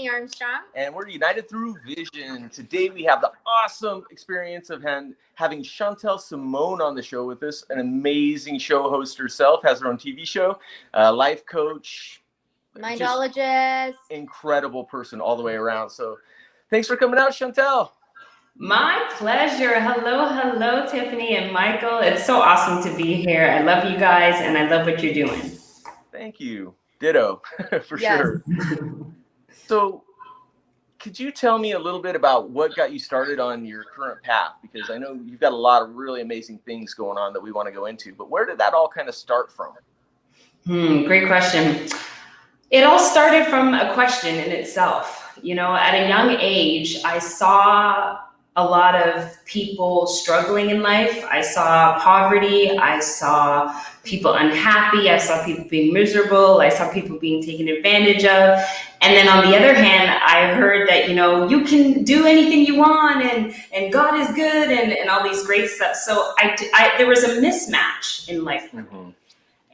Armstrong. And we're united through vision. Today we have the awesome experience of having Chantelle Simone on the show with us, an amazing show host herself, has her own TV show, life coach. Mindologist. Incredible person all the way around. So thanks for coming out, Chantelle. My pleasure. Hello, Tiffany and Michael. It's so awesome to be here. I love you guys and I love what you're doing. Thank you. Ditto, for sure. So could you tell me a little bit about what got you started on your current path? Because I know you've got a lot of really amazing things going on that we want to go into, but where did that all kind of start from? Great question. It all started from a question in itself. You know, at a young age, I saw a lot of people struggling in life. I saw poverty. I saw people unhappy. I saw people being miserable. I saw people being taken advantage of. And then on the other hand, I heard that, you know, you can do anything you want and God is good and all these great stuff. So there was a mismatch in life for me.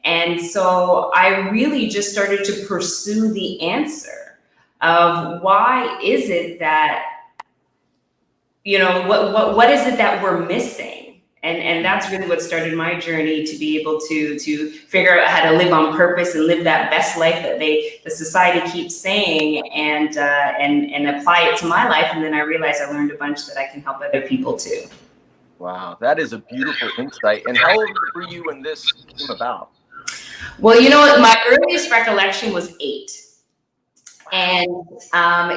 And so I really just started to pursue the answer of why is it that, you know, what is it that we're missing? And that's really what started my journey to be able to figure out how to live on purpose and live that best life that the society keeps saying and apply it to my life. And then I realized I learned a bunch that I can help other people too. Wow, that is a beautiful insight. And how old were you when this came about? Well, you know what? My earliest recollection was 8. And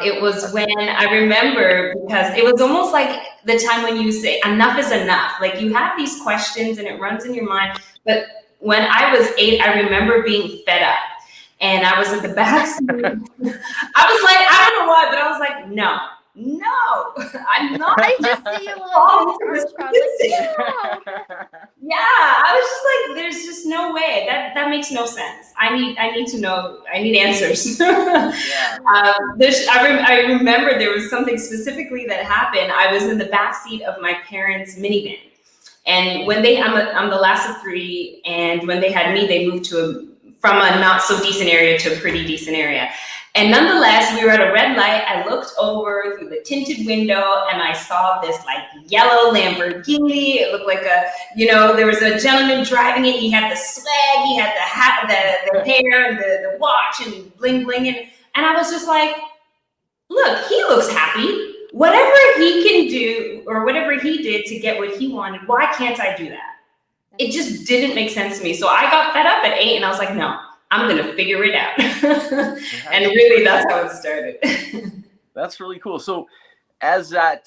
it was when I remember, because it was almost like the time when you say enough is enough. Like you have these questions and it runs in your mind. But when I was 8, I remember being fed up. And I was in the back seat. I was like, I don't know why, but I was like, no, I'm not. I just see you Yeah, I was just like, there's just no way. That makes no sense. I need to know. I need answers. I remember there was something specifically that happened. I was in the backseat of my parents' minivan, and when I'm the last of 3, and when they had me, they moved from a not so decent area to a pretty decent area. And nonetheless, we were at a red light. I looked over through the tinted window and I saw this like yellow Lamborghini. It looked like there was a gentleman driving it. He had the swag, he had the hat, the hair, and the watch and bling bling. And I was just like, look, he looks happy. Whatever he can do or whatever he did to get what he wanted, why can't I do that? It just didn't make sense to me. So I got fed up at 8 and I was like, no. I'm going to figure it out. And really, that's how it started. That's really cool. So as that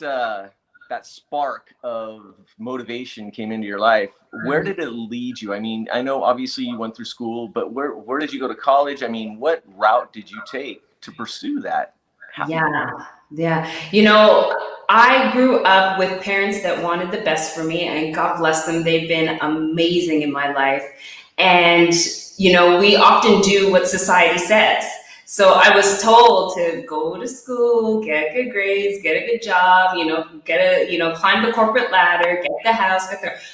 spark of motivation came into your life, where did it lead you? I mean, I know obviously you went through school, but where did you go to college? I mean, what route did you take to pursue that? Yeah. You know, I grew up with parents that wanted the best for me, and God bless them. They've been amazing in my life. And you know, we often do what society says. So I was told to go to school, get good grades, get a good job, climb the corporate ladder, get the house,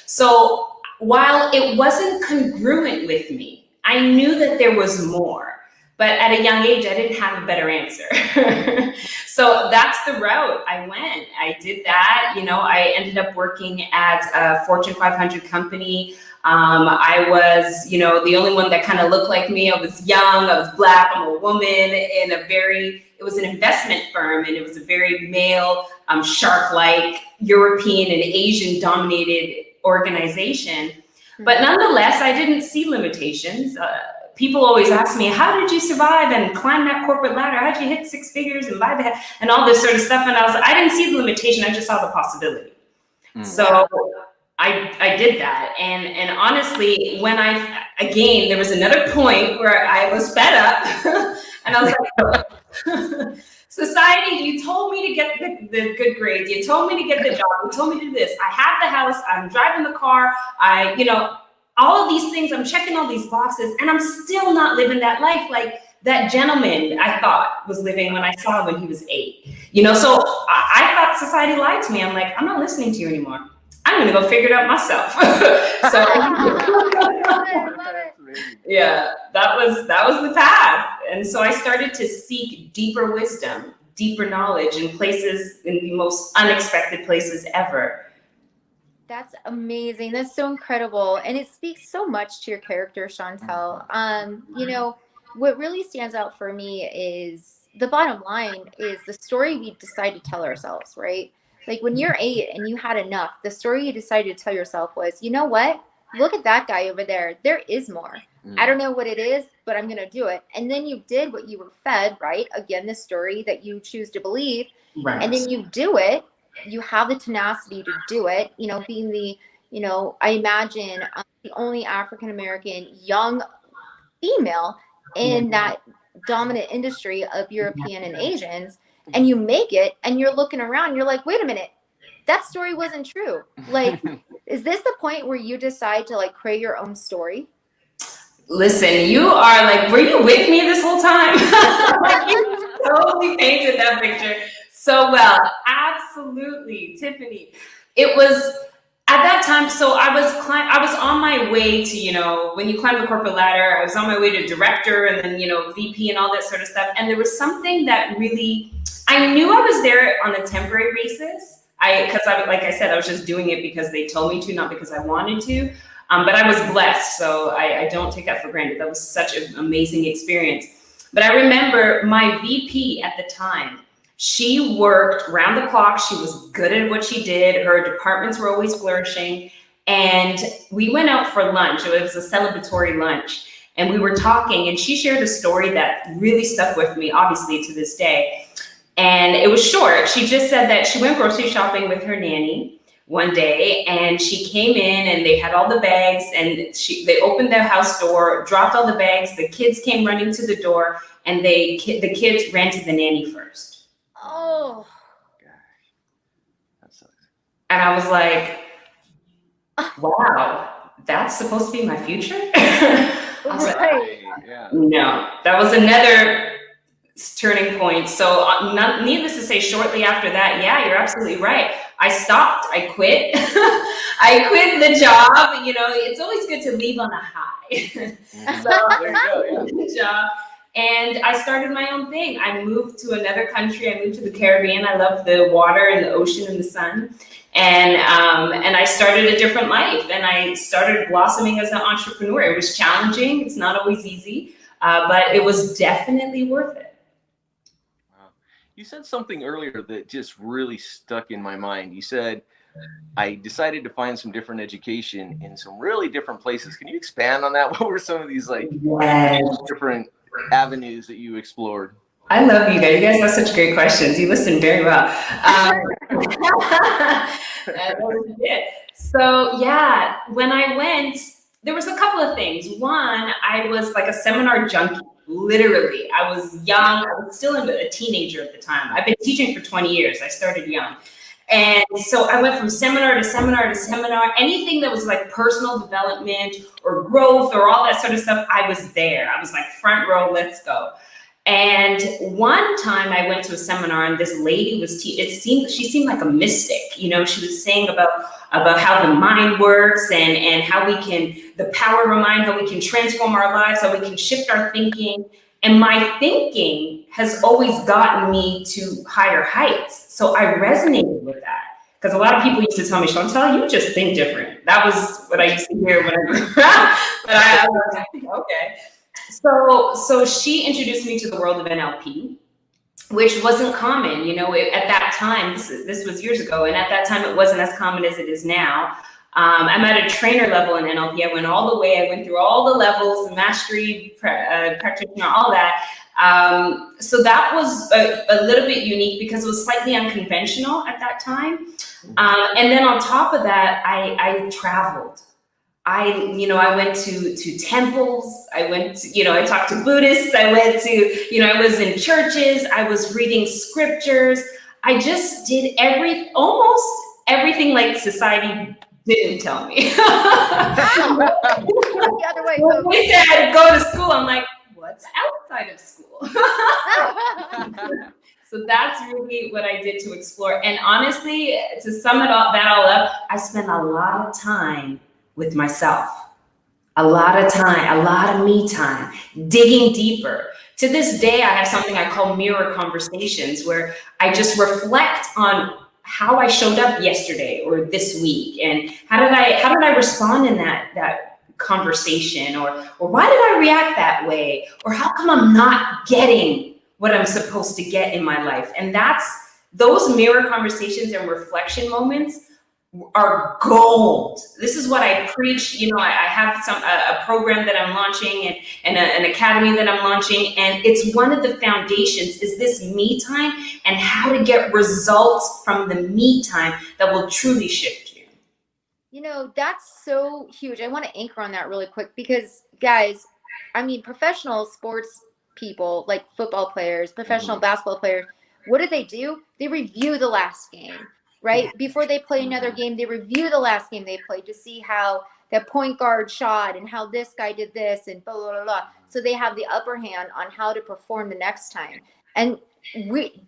So while it wasn't congruent with me, I knew that there was more. But at a young age, I didn't have a better answer. So that's the route I went. I did that. You know, I ended up working at a Fortune 500 company. I was, the only one that kind of looked like me. I was young, I was Black, I'm a woman in it was an investment firm, and it was a very male, shark-like European and Asian dominated organization. But nonetheless, I didn't see limitations. People always ask me, how did you survive and climb that corporate ladder? How'd you hit 6 figures and buy that and all this sort of stuff? And I didn't see the limitation, I just saw the possibility. So I did that. And honestly, when there was another point where I was fed up and I was like, society, you told me to get the good grades. You told me to get the job. You told me to do this. I have the house. I'm driving the car. All of these things, I'm checking all these boxes and I'm still not living that life like that gentleman I thought was living when I saw him when he was 8. So I thought society lied to me. I'm like, I'm not listening to you anymore. I'm I'm going to go figure it out myself. So yeah, that was the path. And so I started to seek deeper wisdom, deeper knowledge in the most unexpected places ever. That's amazing. That's so incredible. And it speaks so much to your character, Chantelle. You know, what really stands out for me is the bottom line is the story we decide to tell ourselves, right? Like when you're 8 and you had enough, the story you decided to tell yourself was, you know what? Look at that guy over there. There is more. I don't know what it is, but I'm going to do it. And then you did what you were fed, right? Again, the story that you choose to believe. Right. And then you do it. You have the tenacity to do it. You know, being the, you know, I imagine the only African-American young female in that dominant industry of European and Asians. And you make it and you're looking around, you're like, wait a minute, that story wasn't true. Like, is this the point where you decide to like create your own story? Listen, you are like, were you with me this whole time? Like, you totally painted that picture so well. Absolutely, Tiffany. It was at that time, so I was on my way to, you know, when you climb the corporate ladder, I was on my way to director and then, you know, VP and all that sort of stuff. And there was something that really, I knew I was there on a temporary basis. Like I said, I was just doing it because they told me to, not because I wanted to. But I was blessed, so I don't take that for granted. That was such an amazing experience. But I remember my VP at the time, she worked round the clock. She was good at what she did. Her departments were always flourishing. And we went out for lunch. It was a celebratory lunch. And we were talking, and she shared a story that really stuck with me, obviously, to this day. And it was short. She just said that she went grocery shopping with her nanny one day, and she came in and they had all the bags, and they opened the house door, dropped all the bags. The kids came running to the door, and the kids ran to the nanny first. Oh, gosh, that sucks. And I was like, wow, that's supposed to be my future? I was like, yeah. No, that was another turning point. So needless to say, shortly after that, yeah, you're absolutely right. I stopped. I quit. I quit the job. You know, it's always good to leave on a high. So There you go, yeah. I quit the job, and I started my own thing. I moved to another country. I moved to the Caribbean. I love the water and the ocean and the sun. And I started a different life, and I started blossoming as an entrepreneur. It was challenging. It's not always easy, but it was definitely worth it. You said something earlier that just really stuck in my mind. You said, I decided to find some different education in some really different places. Can you expand on that? What were some of these like different avenues that you explored? I love you guys. You guys have such great questions. You listen very well. So yeah, when I went, there was a couple of things. One, I was like a seminar junkie. Literally, I was young. I was still a teenager at the time. I've been teaching for 20 years. I started young. And so I went from seminar to seminar to seminar. Anything that was like personal development or growth or all that sort of stuff, I was there. I was like front row, let's go. And one time I went to a seminar and this lady was she seemed like a mystic. You know, she was saying about how the mind works and how we can, the power of our mind, how we can transform our lives, how we can shift our thinking. And my thinking has always gotten me to higher heights. So I resonated with that. Because a lot of people used to tell me, Chantelle, you just think different. That was what I used to hear when I grew up. But I was like, okay. So she introduced me to the world of NLP, which wasn't common, you know, at that time. This was years ago, and at that time it wasn't as common as it is now. I'm at a trainer level in NLP. I went all the way. I went through all the levels, mastery, practitioner, all that. So that was a little bit unique because it was slightly unconventional at that time. And then on top of that, I traveled. I went to temples. I went to, I talked to Buddhists. I went to, I was in churches. I was reading scriptures. I just did almost everything like society didn't tell me. The other way. When they said go to school, I'm like, what's outside of school? So that's really what I did to explore. And honestly, to sum it all that all up, I spent a lot of time with myself. A lot of time, a lot of me time, digging deeper. To this day, I have something I call mirror conversations, where I just reflect on how I showed up yesterday or this week, and how did I respond in that conversation, or why did I react that way, or how come I'm not getting what I'm supposed to get in my life. And that's those mirror conversations and reflection moments are gold. This is what I preach. You know, I have a program that I'm launching, and an academy that I'm launching, and it's one of the foundations is this me time and how to get results from the me time that will truly shift you. You know, that's so huge. I want to anchor on that really quick because, guys, I mean, professional sports people like football players, professional basketball players, what do? They review the last game, right? Before they play another game, they review the last game they played to see how that point guard shot and how this guy did this and blah, blah, blah, blah. So they have the upper hand on how to perform the next time. And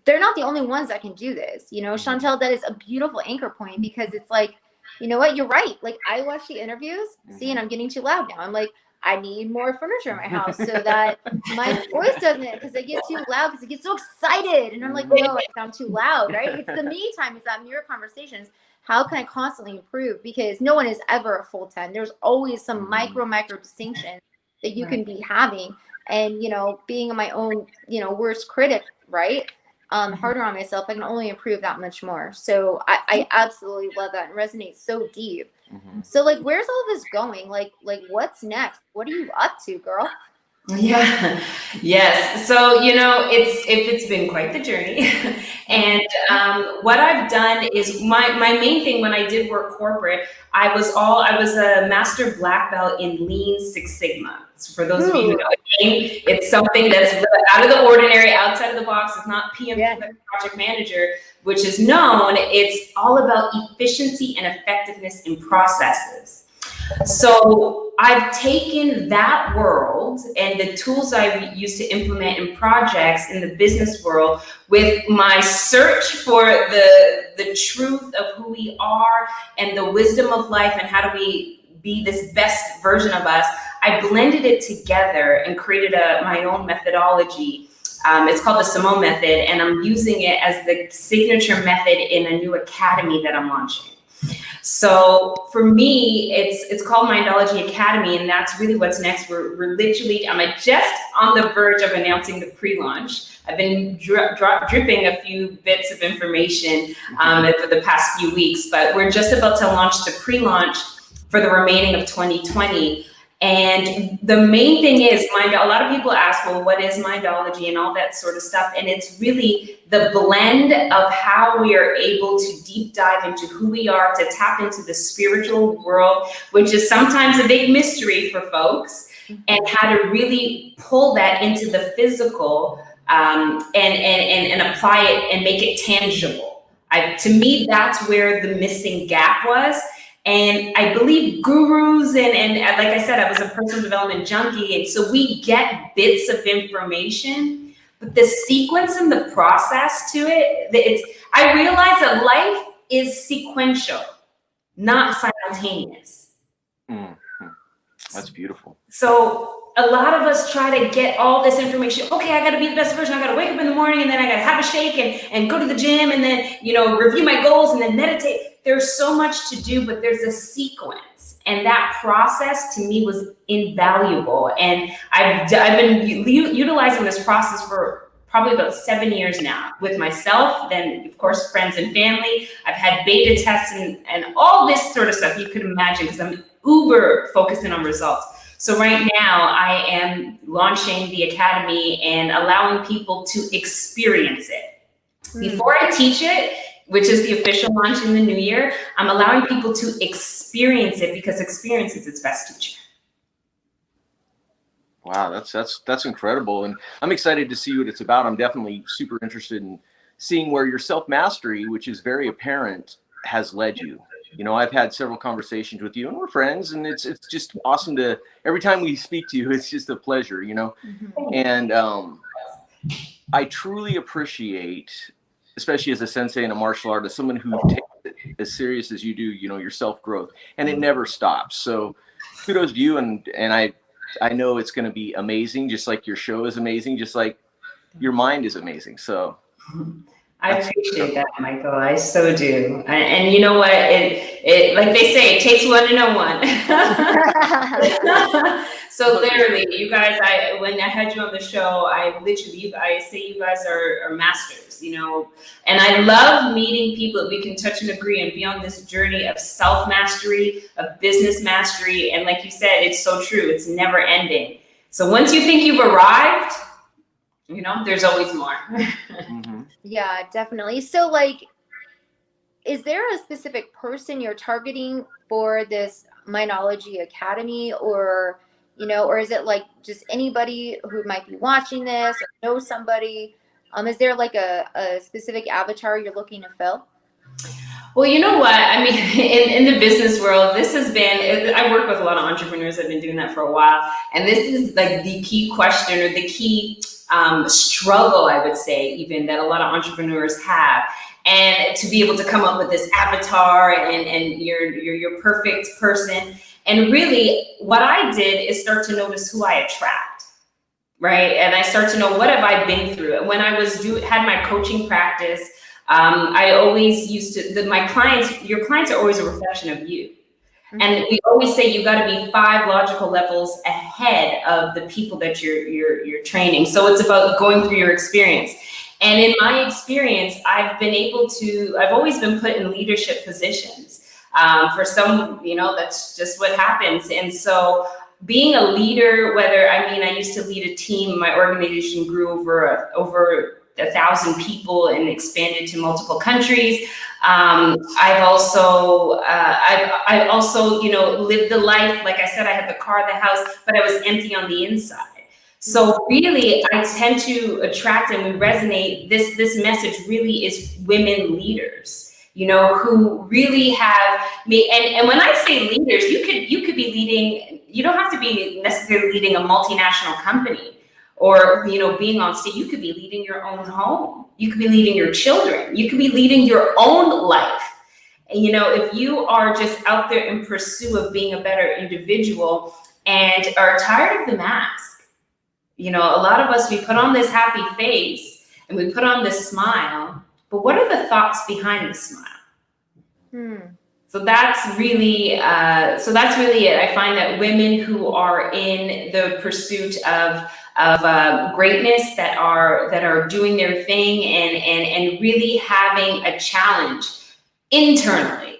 they're not the only ones that can do this. You know, Chantelle, that is a beautiful anchor point because it's like, you know what, you're right. Like I watch the interviews, see, and I'm getting too loud now. I'm like, I need more furniture in my house so that my voice doesn't, because I get too loud, because I get so excited. And I'm like, no, I sound too loud, right? It's the me time, it's that mirror conversations. How can I constantly improve? Because no one is ever a full 10. There's always some micro distinction that you can be having. And, you know, being my own, you know, worst critic, right? Harder on myself, I can only improve that much more. So I absolutely love that and resonates so deep. So like, where's all this going? Like what's next? What are you up to, girl? Yeah. Yes. So, you know, it's been quite the journey. And what I've done is my main thing when I did work corporate, I was a master black belt in Lean Six Sigma. So for those of you who know, it's something that's out of the ordinary, outside of the box. It's not PM project manager, which is known. It's all about efficiency and effectiveness in processes. So I've taken that world and the tools I've used to implement in projects in the business world with my search for the truth of who we are and the wisdom of life and how do we be this best version of us. I blended it together and created my own methodology. It's called the Cmone Method, and I'm using it as the signature method in a new academy that I'm launching. So for me, it's called Mindology Academy, and that's really what's next. We're literally, I'm just on the verge of announcing the pre-launch. I've been dripping a few bits of information for the past few weeks, but we're just about to launch the pre-launch for the remaining of 2020. And the main thing is, a lot of people ask, well, what is Mindology and all that sort of stuff? And it's really the blend of how we are able to deep dive into who we are, to tap into the spiritual world, which is sometimes a big mystery for folks, and how to really pull that into the physical and apply it and make it tangible. To me, that's where the missing gap was. And I believe gurus and like I said, I was a personal development junkie. And so we get bits of information, but the sequence and the process to I realize that life is sequential, not simultaneous. That's beautiful. So a lot of us try to get all this information. Okay, I got to be the best version. I got to wake up in the morning and then I got to have a shake and go to the gym and then, you know, review my goals and then meditate. There's so much to do, but there's a sequence. And that process to me was invaluable. And I've been utilizing this process for probably about 7 years now with myself, then of course, friends and family. I've had beta tests and all this sort of stuff you could imagine because I'm uber focusing on results. So right now I am launching the academy and allowing people to experience it. Before I teach it, which is the official launch in the new year, I'm allowing people to experience it because experience is its best teacher. Wow, that's incredible. And I'm excited to see what it's about. I'm definitely super interested in seeing where your self-mastery, which is very apparent, has led you. You know, I've had several conversations with you and we're friends, and it's just awesome every time we speak to you, it's just a pleasure, you know? And I truly appreciate, especially as a sensei and a martial artist, someone who takes it as serious as you do, your self-growth, and it never stops. So kudos to you. And I know it's going to be amazing, just like your show is amazing, just like your mind is amazing. So I appreciate that, Michael. I so do. And you know what? It like they say, it takes one to know one. So literally, you guys, when I had you on the show, I say you guys are masters, and I love meeting people that we can touch and agree and be on this journey of self-mastery, of business mastery. And like you said, it's so true. It's never ending. So once you think you've arrived, there's always more. Mm-hmm. Yeah, definitely. So like, is there a specific person you're targeting for this Mindology Academy, or is it like just anybody who might be watching this or know somebody? Is there like a specific avatar you're looking to fill? Well, you know what? I mean, in the business world, this has been, I work with a lot of entrepreneurs that have been doing that for a while. And this is like the key question, or the key struggle, I would say, even, that a lot of entrepreneurs have. And to be able to come up with this avatar and your perfect person. And really what I did is start to notice who I attract, right? And I start to know, what have I been through? When I had my coaching practice, I always used to, your clients are always a reflection of you. Mm-hmm. And we always say you got to be 5 logical levels ahead of the people that you're training. So it's about going through your experience. And in my experience, I've always been put in leadership positions. For some, that's just what happens. And so being a leader, I used to lead a team. My organization grew over 1,000 people and expanded to multiple countries. I've also lived the life. Like I said, I had the car, the house, but I was empty on the inside. So really, I tend to attract, and we resonate. This message really is women leaders, who really have me. And when I say leaders, you could be leading. You don't have to be necessarily leading a multinational company, or being on stage. You could be leading your own home. You could be leading your children. You could be leading your own life. And if you are just out there in pursuit of being a better individual and are tired of the mask. A lot of us, we put on this happy face and we put on this smile, but what are the thoughts behind the smile? So that's really it. I find that women who are in the pursuit of greatness, that are doing their thing and really having a challenge internally.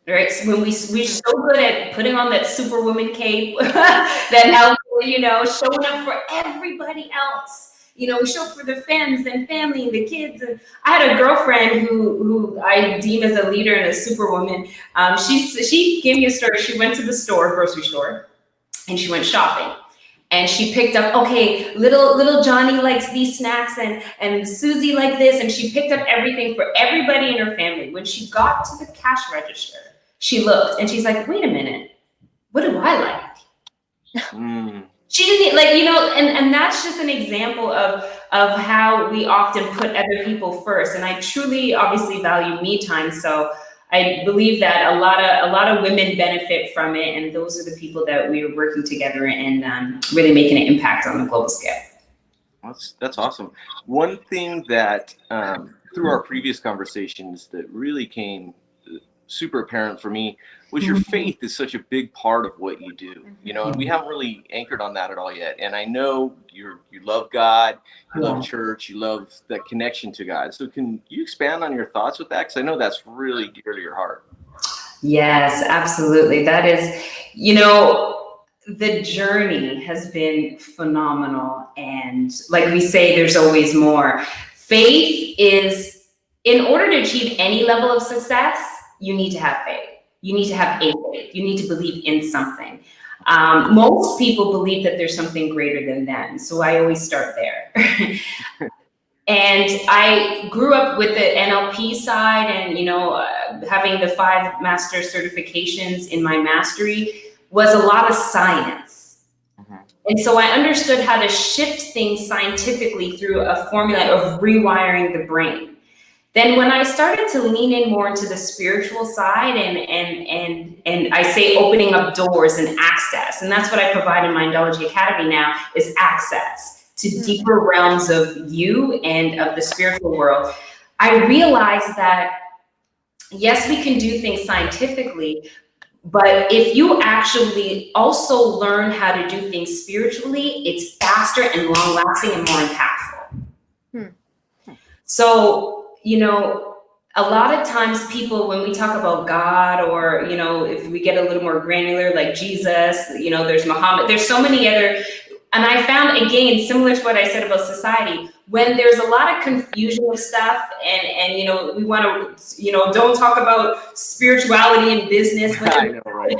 Right. So when we're so good at putting on that superwoman cape, that showing up for everybody else. We show up for the friends and family and the kids. And I had a girlfriend who I deem as a leader and a superwoman. She gave me a story. She went to the grocery store, and she went shopping. And she picked up, okay, little Johnny likes these snacks, and Susie like this. And she picked up everything for everybody in her family. When she got to the cash register, she looked and she's like, wait a minute, what do I like? She didn't and that's just an example of how we often put other people first. And I truly, obviously, value me time. So I believe that a lot of women benefit from it. And those are the people that we are working together and really making an impact on the global scale. That's awesome. One thing that through our previous conversations that really came super apparent for me was your faith is such a big part of what you do, and we haven't really anchored on that at all yet. And I know you love God, you love church, you love that connection to God. So can you expand on your thoughts with that? Because I know that's really dear to your heart. Yes, absolutely. That is, the journey has been phenomenal. And like we say, there's always more. Faith is, in order to achieve any level of success, you need to have faith. You need to have a faith. You need to believe in something. Most people believe that there's something greater than them. So I always start there. And I grew up with the NLP side and, having the 5 master certifications in my mastery was a lot of science. And so I understood how to shift things scientifically through a formula of rewiring the brain. Then when I started to lean in more into the spiritual side and I say opening up doors and access, and that's what I provide in Mindology Academy now, is access to deeper realms of you and of the spiritual world. I realized that, yes, we can do things scientifically, but if you actually also learn how to do things spiritually, it's faster and long lasting and more impactful. So, you know, a lot of times people, when we talk about God, or, you know, if we get a little more granular, like Jesus, you know, there's Muhammad, there's so many other, and I found, again, similar to what I said about society, when there's a lot of confusion of stuff and you know, we want to, you know, don't talk about spirituality and business. I know, right?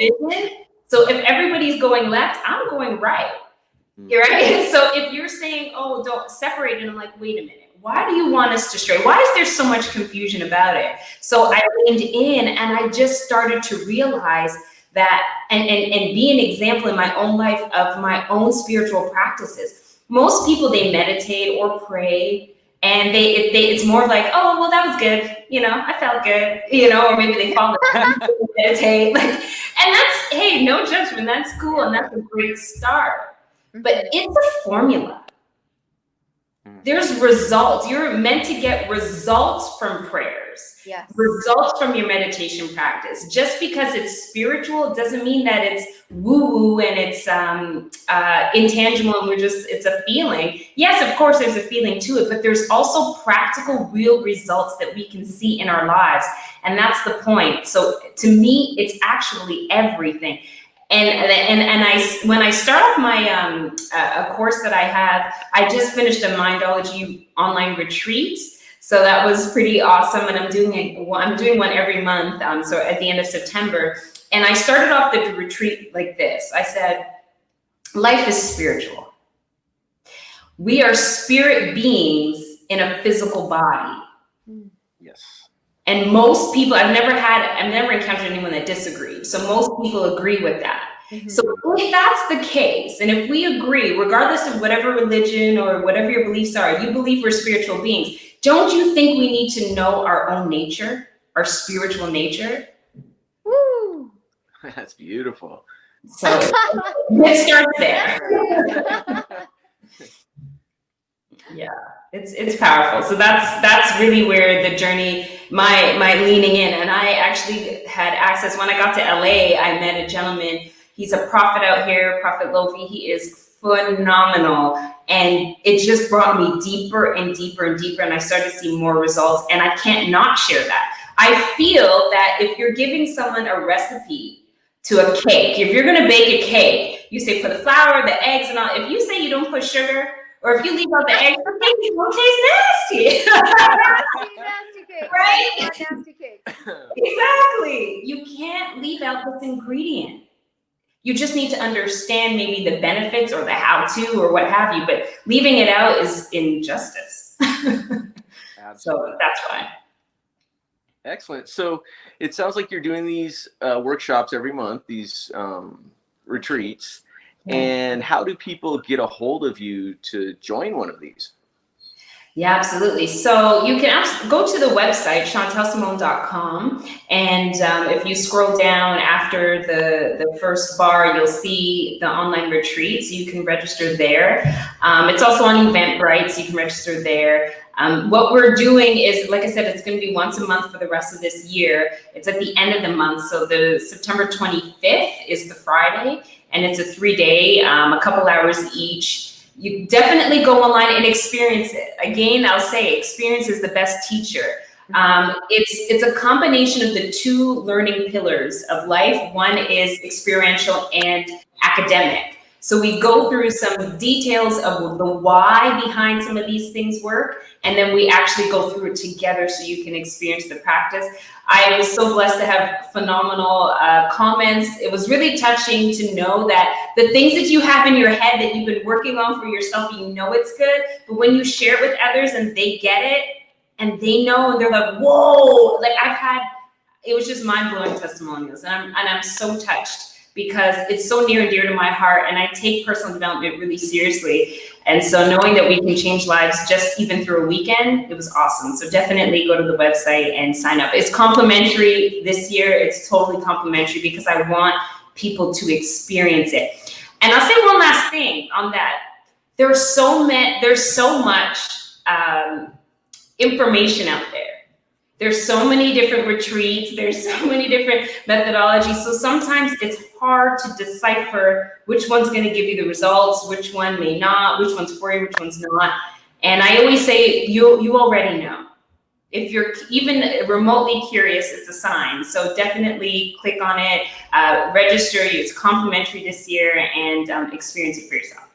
So if everybody's going left, I'm going right. Right? So if you're saying, oh, don't separate it, I'm like, wait a minute. Why do you want us to stray? Why is there so much confusion about it? So I leaned in and I just started to realize that and be an example in my own life of my own spiritual practices. Most people, they meditate or pray and it's more like, oh, well, that was good. You know, I felt good, you know, or maybe they fall asleep and meditate. Like, and that's, hey, no judgment. That's cool. And that's a great start. But it's a formula. There's results. You're meant to get results from prayers, results from your meditation practice. Just because it's spiritual doesn't mean that it's woo-woo and it's intangible and it's a feeling. Yes, of course, there's a feeling to it, but there's also practical, real results that we can see in our lives. And that's the point. So to me, it's actually everything. And when I start off my a course that I have, I just finished a Mindology online retreat, so that was pretty awesome. And I'm doing one every month. So at the end of September, and I started off the retreat like this. I said, life is spiritual. We are spirit beings in a physical body. Yes. And most people, I've never encountered anyone that disagreed. So most people agree with that. So if that's the case, and if we agree, regardless of whatever religion or whatever your beliefs are, you believe we're spiritual beings, don't you think we need to know our own nature, our spiritual nature? Woo! That's beautiful. So it starts there. Yeah, it's powerful. So that's really where the journey, my leaning in. And I actually had access when I got to LA. I met a gentleman. He's a prophet out here, Prophet Lofi. He is phenomenal, and it just brought me deeper and deeper and deeper. And I started to see more results. And I can't not share that. I feel that if you're giving someone a recipe to a cake, if you're going to bake a cake, you say put the flour, the eggs, and all. If you say you don't put sugar, or if you leave out the eggs, the cake will taste nasty. Nasty cake. Right? Nasty cake. Exactly. You can't leave out this ingredient. You just need to understand maybe the benefits or the how-to or what have you, but leaving it out is injustice. So that's why. Excellent. So it sounds like you're doing these workshops every month, these retreats. And how do people get a hold of you to join one of these? Yeah, absolutely. So you can go to the website, chantellesimone.com. And if you scroll down after the first bar, you'll see the online retreat. So you can register there. It's also on Eventbrite, so you can register there. What we're doing is, like I said, it's going to be once a month for the rest of this year. It's at the end of the month. So the September 25th is the Friday, and it's a 3-day, a couple hours each. You definitely go online and experience it. Again, I'll say experience is the best teacher. It's a combination of the two learning pillars of life. One is experiential and academic. So we go through some details of the why behind some of these things work, and then we actually go through it together so you can experience the practice. I was so blessed to have phenomenal comments. It was really touching to know that the things that you have in your head that you've been working on for yourself, you know it's good, but when you share it with others and they get it and they know and they're like, whoa, like it was just mind-blowing testimonials, and I'm so touched. because it's so near and dear to my heart, and I take personal development really seriously. And so knowing that we can change lives just even through a weekend, it was awesome. So definitely go to the website and sign up. It's complimentary this year. It's totally complimentary because I want people to experience it. And I'll say one last thing on that. There's so much information out there. There's so many different retreats. There's so many different methodologies. So sometimes it's hard to decipher which one's going to give you the results, which one may not, which one's for you, which one's not. And I always say, you already know. If you're even remotely curious, it's a sign. So definitely click on it, register. It's complimentary this year, and experience it for yourself.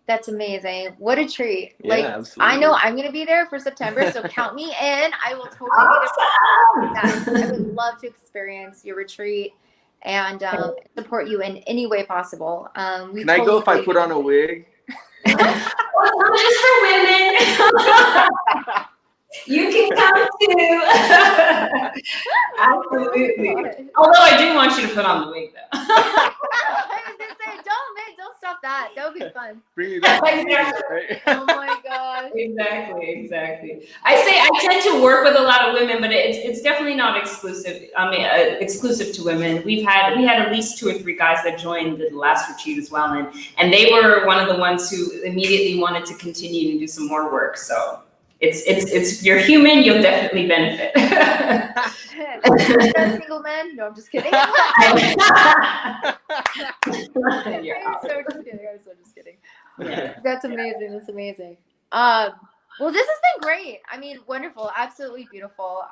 That's amazing. What a treat. Yeah, like, absolutely. I know I'm going to be there for September, so count me in. I will totally be there. I would love to experience your retreat and support you in any way possible. Can I go if I put on a wig? Well, just for women. You can come too. Absolutely. Although I do want you to put on the wig, though. I was gonna say, don't stop that. That would be fun. Bring me back. Right? Oh my gosh. Exactly. I tend to work with a lot of women, but it's definitely not exclusive. Exclusive to women. We had at least 2 or 3 guys that joined the last retreat as well, and they were one of the ones who immediately wanted to continue and do some more work. So. It's you're human, you'll definitely benefit. Single men? No, I'm just kidding. I'm so just kidding. Yeah. That's amazing. Well, this has been great. I mean, wonderful, absolutely beautiful.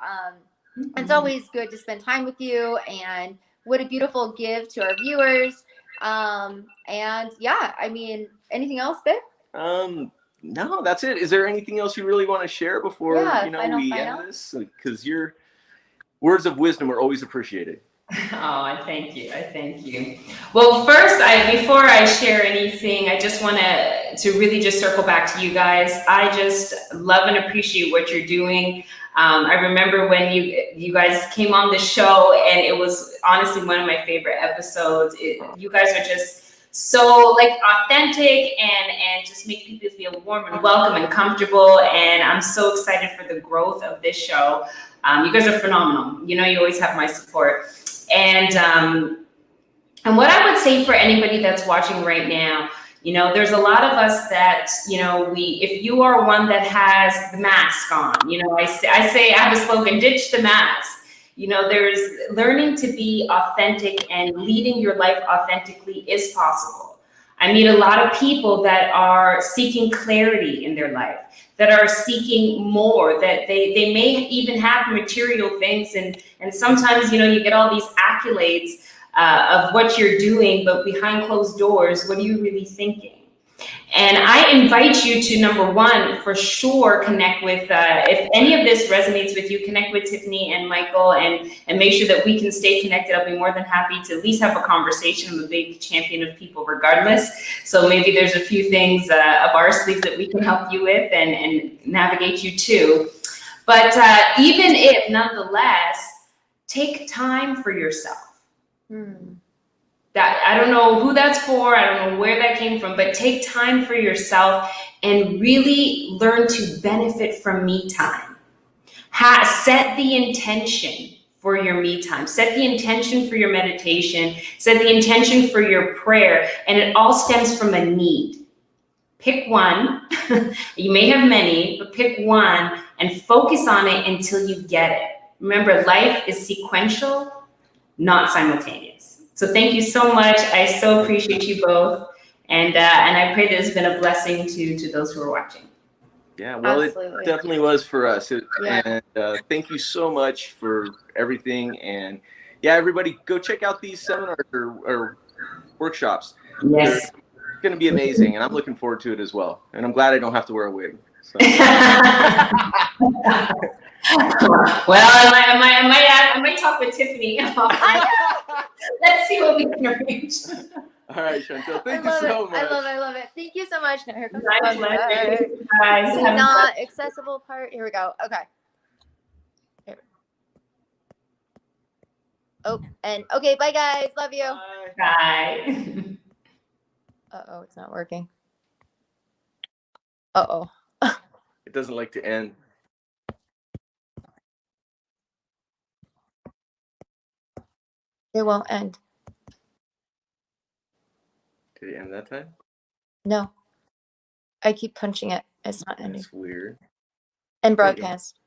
It's always good to spend time with you, and what a beautiful gift to our viewers. And yeah, I mean, anything else, Vic? No, that's it. Is there anything else you really want to share before we end this? Because your words of wisdom are always appreciated. Oh, I thank you. Well, first, before I share anything, I just want to really just circle back to you guys. I just love and appreciate what you're doing. I remember when you guys came on the show, and it was honestly one of my favorite episodes. You guys are just so authentic and just make people feel warm and welcome and comfortable. And I'm so excited for the growth of this show. You guys are phenomenal. You always have my support. And what I would say for anybody that's watching right now, there's a lot of us that, if you are one that has the mask on, I say I have a slogan, ditch the mask. There's learning to be authentic, and leading your life authentically is possible. I meet a lot of people that are seeking clarity in their life, that are seeking more, that they may even have material things. And sometimes, you get all these accolades of what you're doing, but behind closed doors, what are you really thinking? And I invite you to, number one, for sure, connect with, if any of this resonates with you, connect with Tiffany and Michael, and make sure that we can stay connected. I'll be more than happy to at least have a conversation. I'm a big champion of people regardless. So maybe there's a few things up our sleeves that we can help you with and navigate you to. But even if, nonetheless, take time for yourself. That I don't know who that's for, I don't know where that came from, but take time for yourself and really learn to benefit from me time. Set the intention for your me time. Set the intention for your meditation. Set the intention for your prayer. And it all stems from a need. Pick one. You may have many, but pick one and focus on it until you get it. Remember, life is sequential, not simultaneous. So thank you so much. I so appreciate you both. And I pray that it's been a blessing to those who are watching. Yeah, well, Absolutely. It definitely was for us. And thank you so much for everything. And yeah, everybody go check out these seminars or workshops. Yes. They're going to be amazing. And I'm looking forward to it as well. And I'm glad I don't have to wear a wig. So. Well, I might talk with Tiffany. Let's see what we can arrange. All right, Chantelle, thank you so much. I love it. Thank you so much. Now here comes Nice the guys. not accessible part. Here we go. Okay. Oh, and okay, bye guys. Love you. Bye. Uh-oh, it's not working. Uh-oh. It doesn't like to end. It won't end. Did it end that time? No. I keep punching it. It's not ending. That's weird. And broadcast.